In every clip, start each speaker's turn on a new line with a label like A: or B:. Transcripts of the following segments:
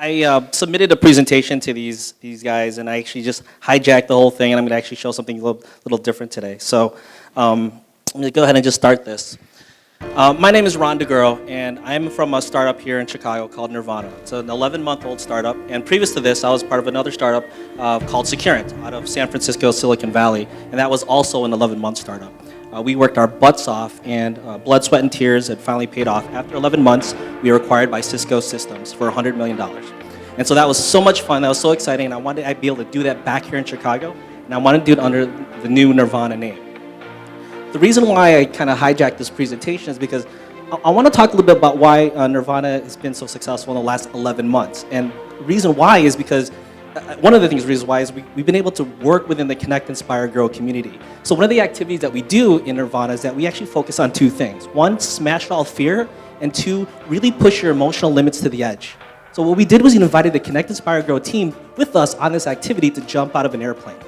A: I submitted a presentation to these guys, and I actually just hijacked the whole thing, and I'm going to actually show something a little different today. So I'm going to go ahead and just start this. My name is Rhon Daguro, and I'm from a startup here in Chicago called Nervana. It's an 11-month-old startup, and previous to this, I was part of another startup called Securant out of San Francisco, Silicon Valley, and that was also an 11-month startup. We worked our butts off, and blood, sweat, and tears had finally paid off. After 11 months, we were acquired by Cisco Systems for $100 million. And so that was so much fun, that was so exciting, and I wanted to be able to do that back here in Chicago, and I wanted to do it under the new Nervana name. The reason why I kind of hijacked this presentation is because I want to talk a little bit about why Nervana has been so successful in the last 11 months. And the reason why is because one of the reasons why is we've been able to work within the Connect.Inspire.Grow community. So one of the activities that we do in Nervana is that we actually focus on two things. One, smash all fear, and two, really push your emotional limits to the edge. So what we did was we invited the Connect.Inspire.Grow team with us on this activity to jump out of an airplane.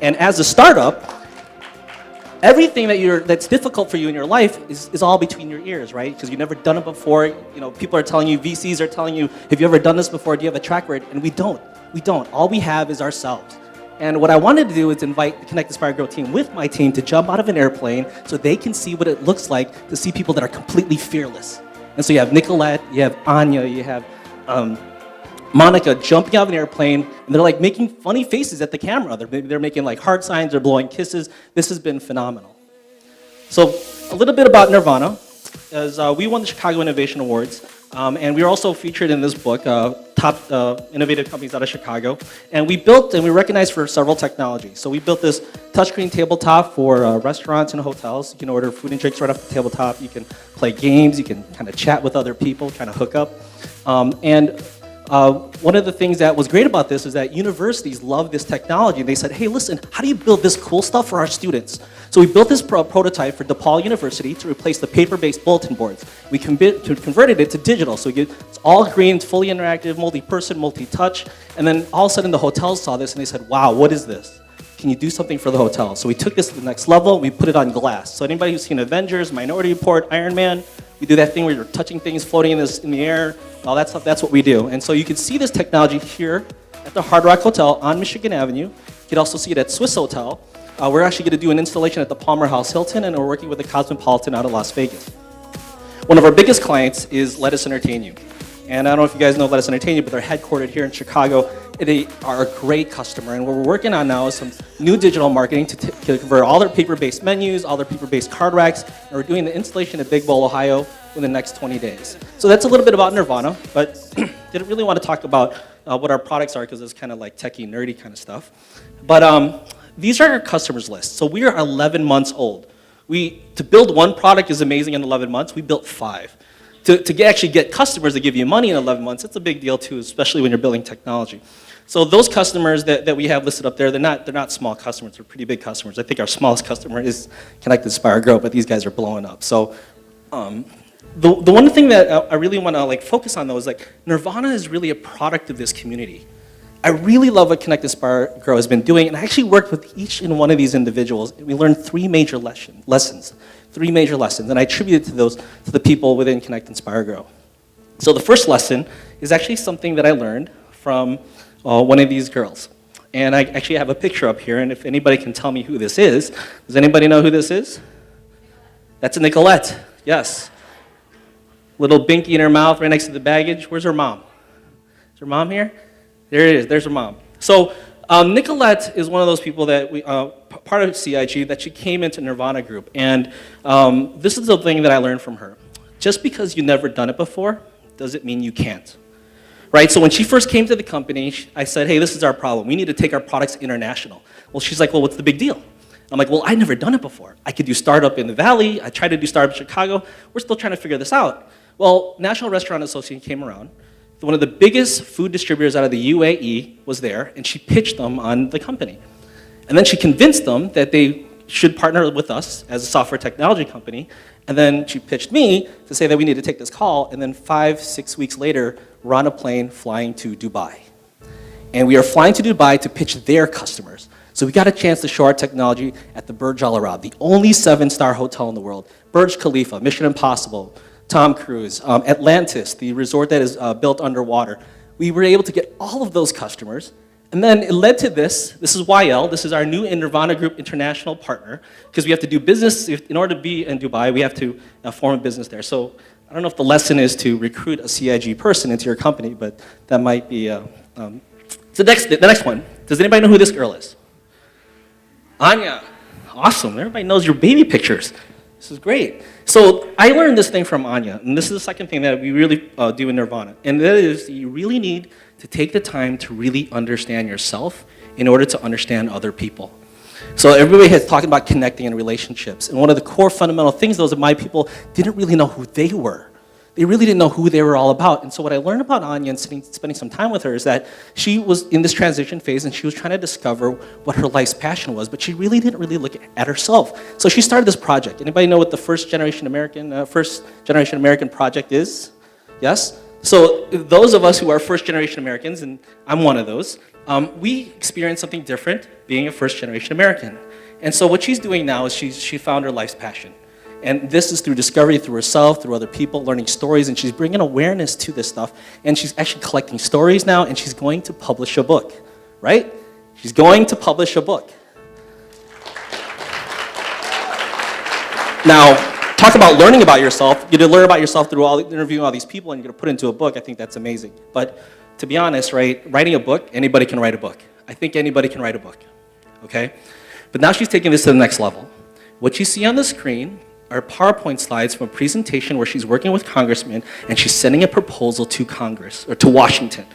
A: And as a startup, everything that's difficult for you in your life is all between your ears, right? Because you've never done it before. You know, people are telling you, VCs are telling you, have you ever done this before? Do you have a track record? And we don't. We don't. All we have is ourselves. And what I wanted to do is invite the Connect.Inspire.Grow team with my team to jump out of an airplane so they can see what it looks like to see people that are completely fearless. And so you have Nicolette, you have Anya, you have Monica jumping out of an airplane, and they're like making funny faces at the camera. They're making like heart signs, they're blowing kisses. This has been phenomenal. So a little bit about Nervana is we won the Chicago Innovation Awards, and we were also featured in this book, Top Innovative Companies out of Chicago. And we built and we recognized for several technologies. So we built this touchscreen tabletop for restaurants and hotels. You can order food and drinks right off the tabletop. You can play games. You can kind of chat with other people, kind of hook up. One of the things that was great about this is that universities love this technology. They said, hey, listen, how do you build this cool stuff for our students? So we built this prototype for DePaul University to replace the paper-based bulletin boards. We converted it to digital, so it's all green, it's fully interactive, multi-person, multi-touch, and then all of a sudden the hotels saw this and they said, wow, what is this? Can you do something for the hotel? So we took this to the next level, we put it on glass. So anybody who's seen Avengers, Minority Report, Iron Man, we do that thing where you're touching things floating in the air, all that stuff, that's what we do. And so you can see this technology here at the Hard Rock Hotel on Michigan Avenue. You can also see it at Swiss Hotel. We're actually going to do an installation at the Palmer House Hilton, and we're working with the Cosmopolitan out of Las Vegas. One of our biggest clients is Let Us Entertain You. And I don't know if you guys know Let Us Entertain You, but they're headquartered here in Chicago. They are a great customer, and what we're working on now is some new digital marketing to convert all their paper-based menus, all their paper-based card racks, and we're doing the installation at Big Bowl, Ohio in the next 20 days. So that's a little bit about Nervana, but didn't really want to talk about what our products are because it's kind of like techie, nerdy kind of stuff. But these are our customers list. So we are 11 months old. To build one product is amazing in 11 months. We built 5. To actually get customers to give you money in 11 months, it's a big deal too, especially when you're building technology. So those customers that we have listed up there, they're not small customers, they're pretty big customers. I think our smallest customer is Connect.Inspire.Grow, but these guys are blowing up. So the one thing that I really want to focus on though is Nervana is really a product of this community. I really love what Connect.Inspire.Grow has been doing, and I actually worked with each and one of these individuals, and we learned 3 major lessons. 3 major lessons, and I attribute to the people within Connect.Inspire.Grow. So the first lesson is actually something that I learned from one of these girls. And I actually have a picture up here, and if anybody can tell me who this is, does anybody know who this is? That's Nicolette, yes. Little binky in her mouth right next to the baggage. Where's her mom? Is her mom here? There it is, there's her mom. So Nicolette is one of those people that part of CIG, that she came into Nervana Group. And this is the thing that I learned from her. Just because you've never done it before, doesn't mean you can't. Right, so when she first came to the company, I said, hey, this is our problem. We need to take our products international. Well, she's like, well, what's the big deal? I'm like, well, I've never done it before. I could do startup in the Valley. I tried to do startup in Chicago. We're still trying to figure this out. Well, National Restaurant Association came around. One of the biggest food distributors out of the UAE was there, and she pitched them on the company. And then she convinced them that they should partner with us as a software technology company. And then she pitched me to say that we need to take this call. And then 5-6 weeks later, we're on a plane flying to Dubai. And we are flying to Dubai to pitch their customers. So we got a chance to show our technology at the Burj Al Arab, the only 7-star hotel in the world. Burj Khalifa, Mission Impossible, Tom Cruise, Atlantis, the resort that is built underwater. We were able to get all of those customers, and then it led to this. This is YL. This is our new Nervana Group international partner, because we have to do business. In order to be in Dubai, we have to form a business there. So I don't know if the lesson is to recruit a CIG person into your company, but that might be. The next one. Does anybody know who this girl is? Anya. Awesome. Everybody knows your baby pictures. This is great. So I learned this thing from Anya, and this is the second thing that we really do in Nervana, and that is you really need to take the time to really understand yourself in order to understand other people. So everybody has talked about connecting in relationships, and one of the core fundamental things was that my people didn't really know who they were. They really didn't know who they were all about. And so what I learned about Anya and spending some time with her is that she was in this transition phase and she was trying to discover what her life's passion was, but she really didn't really look at herself. So she started this project. Anybody know what the first generation American project is? Yes? So those of us who are first generation Americans, and I'm one of those, we experienced something different being a first generation American. And so what she's doing now is she found her life's passion. And this is through discovery, through herself, through other people, learning stories, and she's bringing awareness to this stuff. And she's actually collecting stories now, and she's going to publish a book, right? She's going to publish a book. Now, talk about learning about yourself. You learn about yourself through interviewing all these people, and you're going to put it into a book. I think that's amazing. But to be honest, right, writing a book, anybody can write a book. I think anybody can write a book, okay? But now she's taking this to the next level. What you see on the screen are PowerPoint slides from a presentation where she's working with congressmen and she's sending a proposal to Congress, or to Washington.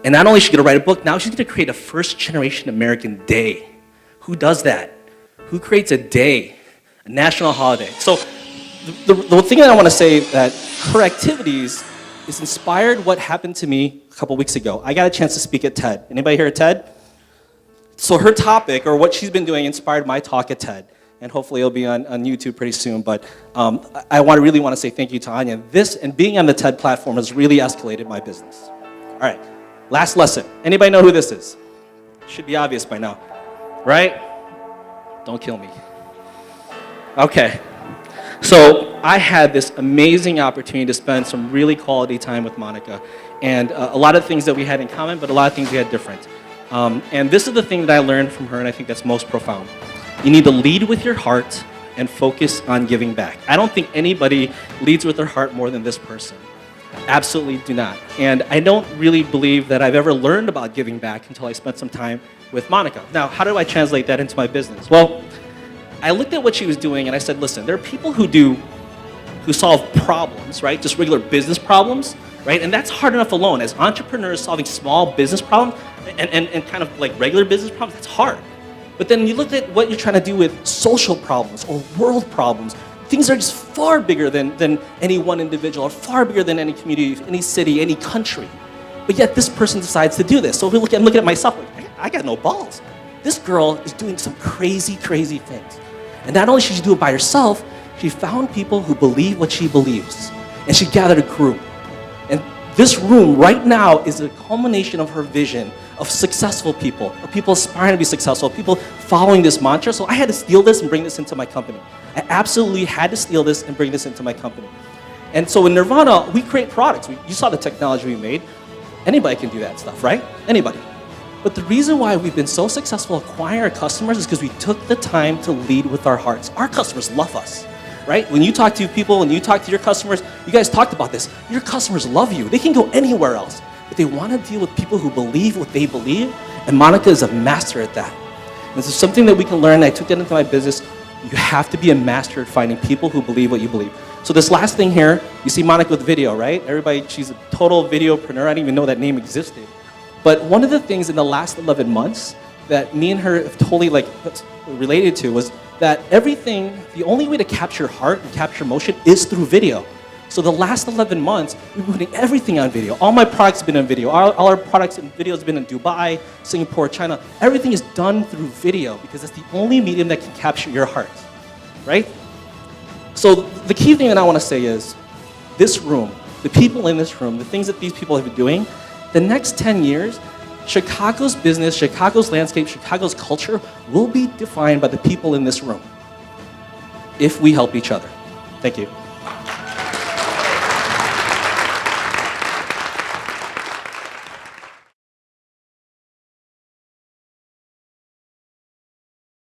A: And not only is she going to write a book, now she's going to create a first-generation American day. Who does that? Who creates a day, a national holiday? So the thing that I want to say that her activities is inspired what happened to me a couple weeks ago. I got a chance to speak at TED. Anybody here at TED? So her topic, or what she's been doing, inspired my talk at TED. And hopefully it'll be on YouTube pretty soon. But I really want to say thank you to Anya. This, and being on the TED platform, has really escalated my business. All right, last lesson. Anybody know who this is? Should be obvious by now, right? Don't kill me. Okay, so I had this amazing opportunity to spend some really quality time with Monica. And a lot of things that we had in common, but a lot of things we had different. And this is the thing that I learned from her, and I think that's most profound. You need to lead with your heart and focus on giving back. I don't think anybody leads with their heart more than this person. Absolutely do not. And I don't really believe that I've ever learned about giving back until I spent some time with Monica. Now, how do I translate that into my business? Well, I looked at what she was doing and I said, listen, there are people who solve problems, right? Just regular business problems, right? And that's hard enough alone. As entrepreneurs solving small business problems and kind of like regular business problems, that's hard. But then you look at what you're trying to do with social problems or world problems. Things are just far bigger than any one individual, or far bigger than any community, any city, any country. But yet this person decides to do this. So I'm looking at myself, like, I got no balls. This girl is doing some crazy, crazy things. And not only should she do it by herself, she found people who believe what she believes. And she gathered a group. And this room right now is a culmination of her vision of successful people, of people aspiring to be successful, people following this mantra. So I had to steal this and bring this into my company. I absolutely had to steal this and bring this into my company. And so in Nervana, we create products. You saw the technology we made. Anybody can do that stuff, right? Anybody. But the reason why we've been so successful acquiring customers is because we took the time to lead with our hearts. Our customers love us, right? When you talk to people, when you talk to your customers, you guys talked about this. Your customers love you. They can go anywhere else. But they want to deal with people who believe what they believe, and Monica is a master at that. And this is something that we can learn. I took that into my business. You have to be a master at finding people who believe what you believe. So this last thing here, you see Monica with video, right? Everybody, she's a total videopreneur. I didn't even know that name existed. But one of the things in the last 11 months that me and her have totally related to was that the only way to capture heart and capture emotion is through video. So the last 11 months, we've been putting everything on video. All my products have been on video. All our products and videos have been in Dubai, Singapore, China. Everything is done through video because it's the only medium that can capture your heart, right? So the key thing that I want to say is this room, the people in this room, the things that these people have been doing, the next 10 years, Chicago's business, Chicago's landscape, Chicago's culture will be defined by the people in this room if we help each other. Thank you.